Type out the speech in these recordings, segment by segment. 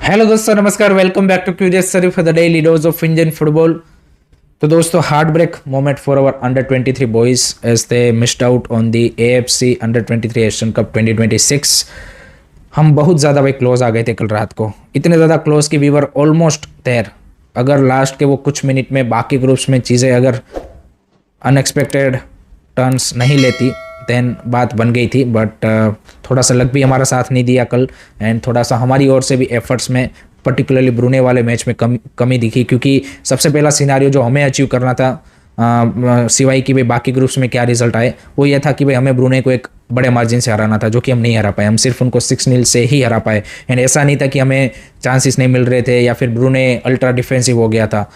Hello दोस्तों, नमस्कार। Welcome back to curious sari for the daily dose of Indian football. तो दोस्तों, heartbreak moment for our under 23 boys as they missed out on the AFC under 23 Asian cup 2026। हम बहुत ज़्यादा भाई close आ गए थे कल रात को, इतने ज़्यादा क्लोज कि वी वर ऑलमोस्ट देयर। अगर लास्ट के वो कुछ मिनट में बाकी ग्रुप्स में चीज़ें अगर अनएक्सपेक्टेड टर्न्स नहीं लेती देन बात बन गई थी, बट थोड़ा सा लक भी हमारा साथ नहीं दिया कल, एंड थोड़ा सा हमारी ओर से भी एफर्ट्स में पर्टिकुलरली ब्रूने वाले मैच में कमी दिखी। क्योंकि सबसे पहला सिनारियो जो हमें अचीव करना था, सिवाय कि भाई बाकी ग्रुप्स में क्या रिजल्ट आए, वो ये था कि भाई हमें ब्रूने को एक बड़े मार्जिन से हराना था, जो कि हम नहीं हरा पाए। हम सिर्फ उनको 6-0 से ही हरा पाए। एंड ऐसा नहीं था कि हमें चांसेस नहीं मिल रहे थे या फिर ब्रूने अल्ट्रा डिफेंसिव हो गया था।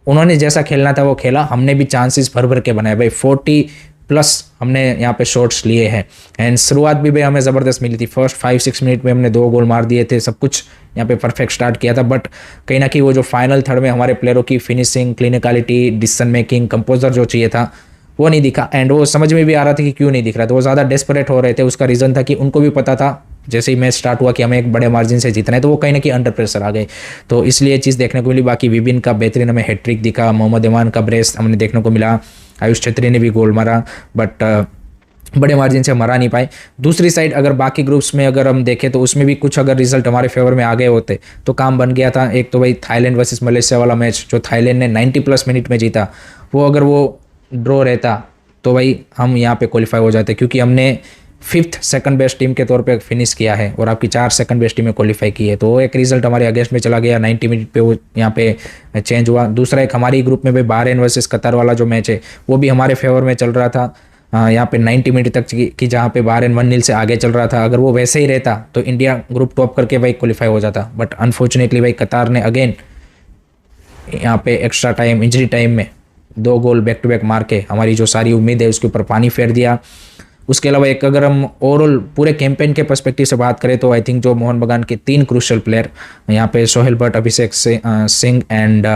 उन्होंने जैसा खेलना था वो खेला, हमने भी चांसेस भर भर के बनाए भाई। 40+ हमने यहाँ पे शॉट्स लिए हैं, एंड शुरुआत भी भाई हमें ज़बरदस्त मिली थी। फर्स्ट 5-6 मिनट में हमने 2 गोल मार दिए थे, सब कुछ यहाँ पे परफेक्ट स्टार्ट किया था। बट कहीं ना कहीं वो जो फाइनल थर्ड में हमारे प्लेयरों की फिनिशिंग, क्लिनिकलिटी, डिसीजन मेकिंग, कंपोजर जो चाहिए था वो नहीं दिखा। एंड वो समझ में भी आ रहा था कि क्यों नहीं दिख रहा था। वो ज़्यादा डेस्परेट हो रहे थे। उसका रीज़न था कि उनको भी पता था जैसे ही मैच स्टार्ट हुआ कि हमें एक बड़े मार्जिन से जीतना है, तो वो कहीं ना कहीं अंडर प्रेशर आ गए। तो इसलिए चीज़ देखने को मिली। बाकी विबिन का बेहतरीन हमें हैट्रिक दिखा, मोहम्मद इमान का ब्रेस हमने देखने को मिला, आयुष छेत्री ने भी गोल मारा, बट बड़े मार्जिन से मरा नहीं पाए। दूसरी साइड अगर बाकी ग्रुप्स में अगर हम देखें तो उसमें भी कुछ अगर रिजल्ट हमारे फेवर में आ गए होते तो काम बन गया था। एक तो भाई थाईलैंड वर्सेस मलेशिया वाला मैच जो थाईलैंड ने 90+ मिनट में जीता, वो अगर वो ड्रॉ रहता तो भाई हम यहाँ पे क्वालिफाई हो जाते, क्योंकि हमने 5th सेकंड बेस्ट टीम के तौर पे फिनिश किया है और आपकी 4 सेकंड बेस्ट टीम में क्वालिफाई की है। तो वो एक रिजल्ट हमारे अगेंस्ट में चला गया। 90 मिनट पे वो यहाँ पे चेंज हुआ। दूसरा एक हमारी ग्रुप में भाई बहरीन वर्सेस कतर वाला जो मैच है वो भी हमारे फेवर में चल रहा था। यहाँ पे 90 मिनट तक की जहाँ पे बहरीन 1-0 से आगे चल रहा था, अगर वो वैसे ही रहता तो इंडिया ग्रुप टॉप करके भाई क्वालिफाई हो जाता। बट अनफॉर्चुनेटली भाई कतार ने अगेन यहाँ पे एक्स्ट्रा टाइम, इंजरी टाइम में 2 गोल बैक टू बैक मार के हमारी जो सारी उम्मीद है उसके ऊपर पानी फेर दिया। उसके अलावा एक अगर हम ओवरऑल पूरे कैंपेन के पर्सपेक्टिव से बात करें तो आई थिंक जो मोहन बगान के 3 क्रूशियल प्लेयर यहाँ पे सोहेल भट्ट, अभिषेक सिंह एंड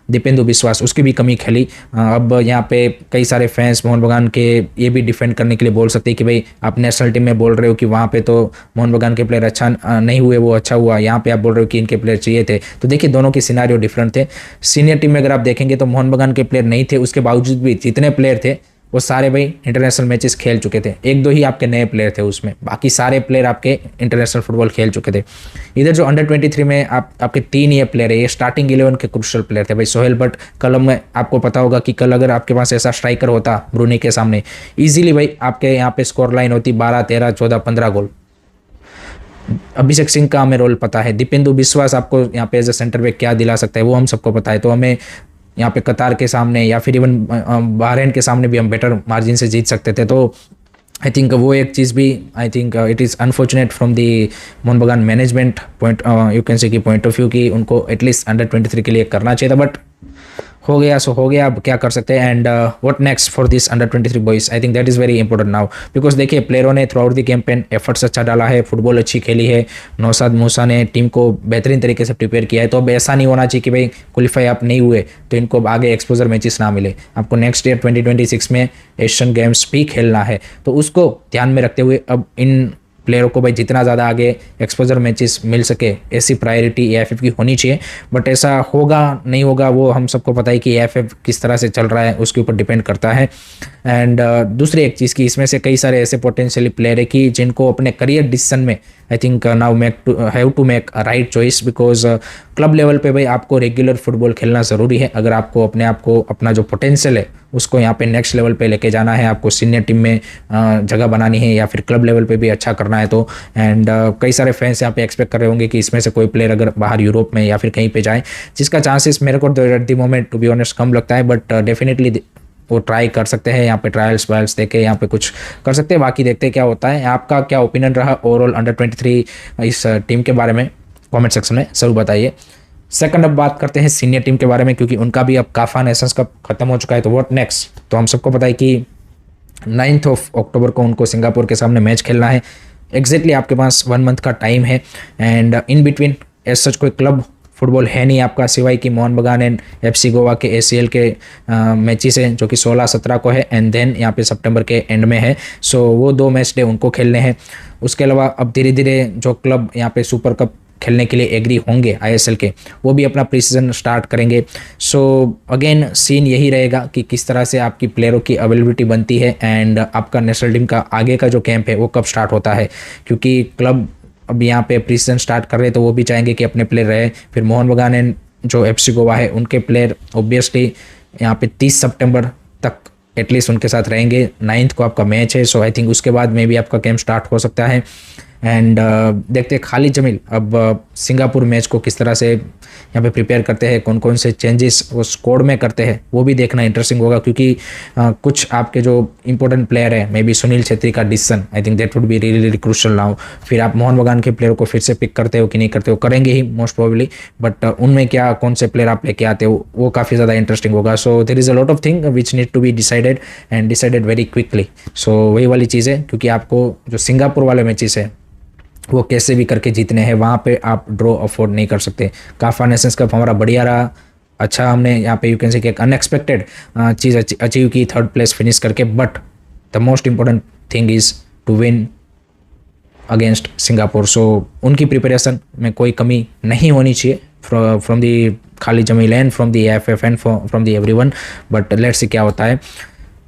दीपेंदु बिस्वास, उसकी भी कमी खेली। अब यहाँ पे कई सारे फैंस मोहन बगान के ये भी डिफेंड करने के लिए बोल सकते हैं कि भाई आप नेशनल टीम में बोल रहे हो कि वहाँ पे तो मोहन बगान के प्लेयर अच्छा नहीं हुए, वो अच्छा हुआ। यहाँ पे आप बोल रहे हो कि इनके प्लेयर चाहिए थे। तो देखिए दोनों के सिनारियो डिफरेंट थे। सीनियर टीम में अगर आप देखेंगे तो मोहन बगान के प्लेयर नहीं थे, उसके बावजूद भी जितने प्लेयर थे वो सारे भाई इंटरनेशनल मैचेस खेल चुके थे। 1-2 ही आपके नए प्लेयर थे उसमें, बाकी सारे प्लेयर आपके इंटरनेशनल फुटबॉल खेल चुके थे। इधर जो अंडर 23 में आपके 3 ये प्लेयर है, ये स्टार्टिंग 11 के क्रूशियल प्लेयर थे भाई। सोहेल भट्ट कल में आपको पता होगा कि कल अगर आपके पास ऐसा स्ट्राइकर होता ब्रूने के सामने, ईजिली भाई आपके यहाँ पे स्कोर लाइन होती 12, 13, 14, 15 गोल। अभिषेक सिंह का हमें रोल पता है। दीपेंदु बिस्वास आपको यहाँ पे एज ए सेंटर बैक क्या दिला सकता है वो हम सबको पता है। तो हमें यहाँ पे कतार के सामने या फिर इवन बहरीन के सामने भी हम बेटर मार्जिन से जीत सकते थे। तो आई थिंक वो एक चीज़ भी I think it is unfortunate from the Mohan बगान management point, you can say की पॉइंट ऑफ व्यू, कि उनको एटलीस्ट अंडर 23 के लिए करना चाहिए था। बट हो गया सो हो गया, अब क्या कर सकते हैं। And what next for this under 23 boys, I think that is very important now, because देखिए प्लेयरों ने through out the campaign efforts अच्छा डाला है, फुटबॉल अच्छी खेली है, नौशाद मूसा ने टीम को बेहतरीन तरीके से प्रिपेयर किया है। तो अब ऐसा नहीं होना चाहिए कि भाई क्वालिफाई आप नहीं हुए तो इनको आगे एक्सपोजर मैचेस ना मिले। आपको नेक्स्ट ईयर 2026 में एशियन गेम्स भी खेलना है, तो उसको ध्यान में रखते हुए अब इन प्लेयरों को भाई जितना ज़्यादा आगे एक्सपोजर मैचेस मिल सके ऐसी प्रायोरिटी AFF की होनी चाहिए। बट ऐसा होगा नहीं होगा वो हम सबको पता है कि AFF किस तरह से चल रहा है उसके ऊपर डिपेंड करता है। एंड दूसरी एक चीज़ की इसमें से कई सारे ऐसे पोटेंशियली प्लेयर है कि जिनको अपने करियर डिसीजन में I think now have to make a right choice, because club level पे भाई आपको रेगुलर फुटबॉल खेलना ज़रूरी है। अगर आपको अपने आप को अपना जो पोटेंशियल है उसको यहाँ पे नेक्स्ट लेवल पे लेके जाना है, आपको सीनियर टीम में जगह बनानी है या फिर क्लब लेवल पे भी अच्छा करना है तो। एंड कई सारे फैंस यहाँ पे एक्सपेक्ट कर रहे होंगे कि इसमें से कोई प्लेयर अगर बाहर यूरोप में या फिर कहीं पे जाए, जिसका चांसेस मेरे को at the moment to be honest कम लगता है। बट डेफिनेटली वो ट्राई कर सकते हैं, यहाँ पे ट्रायल्स वायल्स देके यहाँ पे कुछ कर सकते हैं। बाकी देखते हैं क्या होता है। आपका क्या ओपिनियन रहा ओवरऑल अंडर 23 इस टीम के बारे में कमेंट सेक्शन में जरूर बताइए। सेकंड अब बात करते हैं सीनियर टीम के बारे में, क्योंकि उनका भी अब काफा नेशंस कप खत्म हो चुका है। तो व्हाट नेक्स्ट, तो हम सबको पता है कि 9 अक्टूबर को उनको सिंगापुर के सामने मैच खेलना है। एग्जैक्टली आपके पास 1 मंथ का टाइम है, and in between as such कोई क्लब फुटबॉल है नहीं आपका, सिवाय कि मोहन बगान एंड FC गोवा के ACL के मैचेस हैं जो कि 16-17 को है, एंड देन यहाँ पे सितंबर के एंड में है। सो वो 2 मैच डे उनको खेलने हैं। उसके अलावा अब धीरे धीरे जो क्लब यहाँ पे सुपर कप खेलने के लिए एग्री होंगे ISL के, वो भी अपना प्री सीजन स्टार्ट करेंगे। सो अगेन सीन यही रहेगा कि किस तरह से आपकी प्लेयरों की अवेलेबिलिटी बनती है एंड आपका नेशनल टीम का आगे का जो कैंप है वो कब स्टार्ट होता है, क्योंकि क्लब अब यहाँ पे प्री सीजन स्टार्ट कर रहे हैं तो वो भी चाहेंगे कि अपने प्लेयर रहे। फिर मोहन बगान एंड जो FC गोवा है उनके प्लेयर ऑब्वियसली यहाँ पे 30 सितंबर तक एटलीस्ट उनके साथ रहेंगे। 9th को आपका मैच है, सो आई थिंक उसके बाद में भी आपका कैंप स्टार्ट हो सकता है। एंड देखते हैं खालिद जमील अब सिंगापुर मैच को किस तरह से यहाँ पे प्रिपेयर करते हैं, कौन कौन से चेंजेस वो स्क्वाड में करते हैं, वो भी देखना इंटरेस्टिंग होगा, क्योंकि कुछ आपके जो इंपॉर्टेंट प्लेयर है मे बी सुनील छेत्री का decision, I think that would be really really crucial now. फिर आप मोहन बगान के प्लेयर को फिर से पिक करते हो कि नहीं करते हो, करेंगे ही मोस्ट प्रोबेबली, बट उनमें क्या कौन से प्लेयर आप लेके आते हो वो काफ़ी ज़्यादा इंटरेस्टिंग होगा। So there is a lot of thing which need to be decided and decided very quickly. So वही वाली चीज़ है, क्योंकि आपको जो सिंगापुर वाले मैचेस है वो कैसे भी करके जीतने हैं, वहाँ पे आप ड्रॉ अफोर्ड नहीं कर सकते। काफा नेशंस कप हमारा बढ़िया रहा, अच्छा हमने यहाँ पे यू कैन से एक अनएक्सपेक्टेड चीज़ अचीव की 3rd प्लेस फिनिश करके, but the most important thing is to win against Singapore. So उनकी प्रिपरेशन में कोई कमी नहीं होनी चाहिए from the Khalid Jamil and from the AFF and from the everyone, but let's see क्या होता है।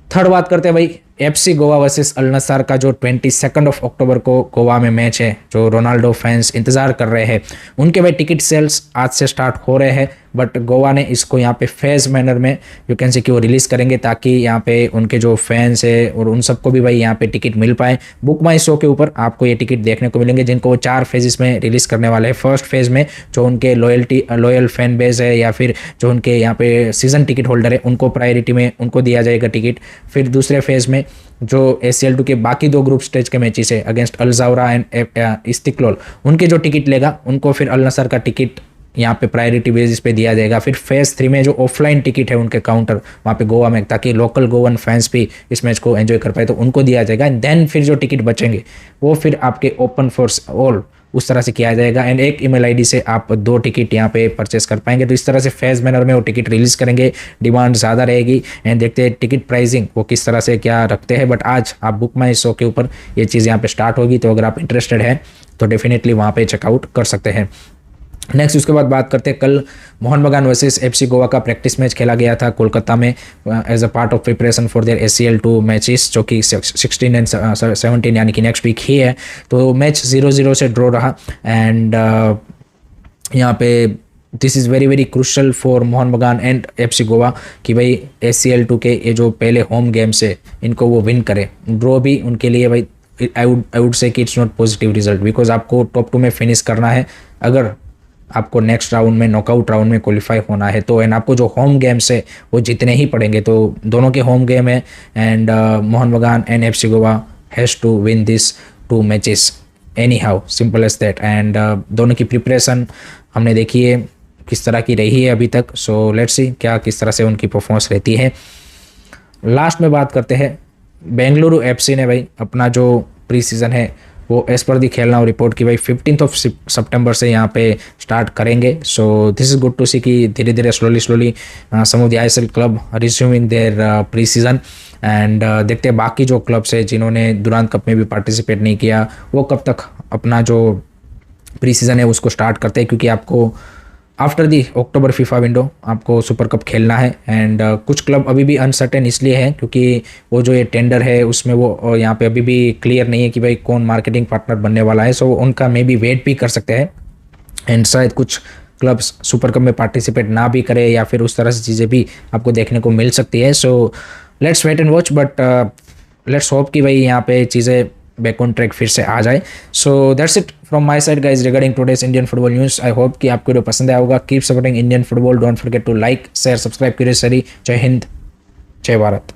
3rd बात करते हैं भाई FC Goa versus Al Nassr का जो 22 अक्टूबर को गोवा में मैच है, जो रोनाल्डो फैंस इंतजार कर रहे हैं उनके भाई टिकट सेल्स आज से स्टार्ट हो रहे हैं, बट गोवा ने इसको यहाँ पे फेज मैनर में यू कैन से कि वो रिलीज़ करेंगे ताकि यहाँ पे उनके जो फैंस है और उन सबको भी भाई यहाँ पे टिकट मिल पाए। बुक माई शो के ऊपर आपको ये टिकट देखने को मिलेंगे जिनको वो 4 फेजेस में रिलीज़ करने वाले हैं। फर्स्ट फेज में जो उनके लॉयल फैन बेस है या फिर जो उनके यहाँ पे सीजन टिकट होल्डर है उनको प्रायोरिटी में उनको दिया जाएगा टिकट। फिर दूसरे फेज में जो ACL2 के बाकी 2 ग्रुप स्टेज के मैचेस है अगेंस्ट अल ज़ावरा एंड इस्तिक्लाल, उनके जो टिकट लेगा उनको फिर अल नस्सर का टिकट यहाँ पे प्रायोरिटी बेसिस पे दिया जाएगा। फिर फेज 3 में जो ऑफलाइन टिकट है उनके काउंटर वहाँ पे गोवा में, ताकि लोकल गोवन फैंस भी इस मैच को एंजॉय कर पाए, तो उनको दिया जाएगा। एंड देन फिर जो टिकट बचेंगे वो फिर आपके ओपन फॉर ऑल उस तरह से किया जाएगा एंड एक ईमेल आईडी से आप 2 टिकट यहाँ पे परचेस कर पाएंगे। तो इस तरह से फेज मैनर में वो टिकट रिलीज़ करेंगे, डिमांड ज़्यादा रहेगी एंड देखते हैं टिकट प्राइसिंग वो किस तरह से क्या रखते हैं। बट आज आप बुक माई शो के ऊपर ये चीज़ यहाँ पे स्टार्ट होगी, तो अगर आप इंटरेस्टेड हैं तो डेफिनेटली वहाँ पे चेकआउट कर सकते हैं। नेक्स्ट उसके बाद बात करते हैं, कल मोहन बगान वर्सेस FC गोवा का प्रैक्टिस मैच खेला गया था कोलकाता में as a part of preparation for their ACL2 matches, जो कि 16 एंड 17 यानी कि नेक्स्ट वीक ही है। तो मैच 0-0 से ड्रॉ रहा एंड यहाँ पे this is very very crucial for Mohan Bagan and FC Goa कि भाई ACL2 के ये जो पहले होम गेम्स है इनको वो विन करे। ड्रॉ भी उनके लिए भाई आई वुड से कि it's not positive result, because आपको टॉप 2 में फिनिश करना है अगर आपको नेक्स्ट राउंड में नॉकआउट राउंड में क्वालिफाई होना है तो। एंड आपको जो होम गेम्स है वो जीतने ही पड़ेंगे, तो दोनों के होम गेम है and Mohun Bagan and FC Goa has to win this 2 matches anyhow, simple as that. And दोनों की प्रिपरेशन हमने देखी है किस तरह की रही है अभी तक, सो लेट्स सी क्या किस तरह से उनकी परफॉर्मेंस रहती है। लास्ट में बात करते हैं, बेंगलुरु FC ने भाई अपना जो प्री सीजन है वो एज पर दी खेलना और रिपोर्ट की भाई 15 सितंबर से यहाँ पे स्टार्ट करेंगे। So this is good to see कि धीरे धीरे slowly some of the ISL club resuming their pre season and देखते हैं बाकी जो क्लब्स है जिन्होंने दुरांत कप में भी पार्टिसिपेट नहीं किया वो कब तक अपना जो प्री सीजन है उसको स्टार्ट करते हैं, क्योंकि आपको after the October FIFA window आपको सुपर कप खेलना है एंड कुछ क्लब अभी भी अनसर्टेन इसलिए है क्योंकि वो जो ये टेंडर है उसमें वो यहाँ पे अभी भी क्लियर नहीं है कि भाई कौन मार्केटिंग पार्टनर बनने वाला है। सो उनका मे बी वेट भी कर सकते हैं एंड शायद कुछ क्लब्स सुपर कप में पार्टिसिपेट ना भी करे या फिर उस तरह से चीज़ें भी आपको देखने को मिल सकती है। So let's wait and watch, but let's hope कि भाई यहाँ पे चीज़ें बैक ऑन ट्रैक फिर से आ जाए। So that's it from my side guys regarding today's Indian football news. I hope कि आपको वीडियो पसंद आया होगा। Keep supporting Indian football, don't forget to like share subscribe करिए। जय हिंद, जय भारत।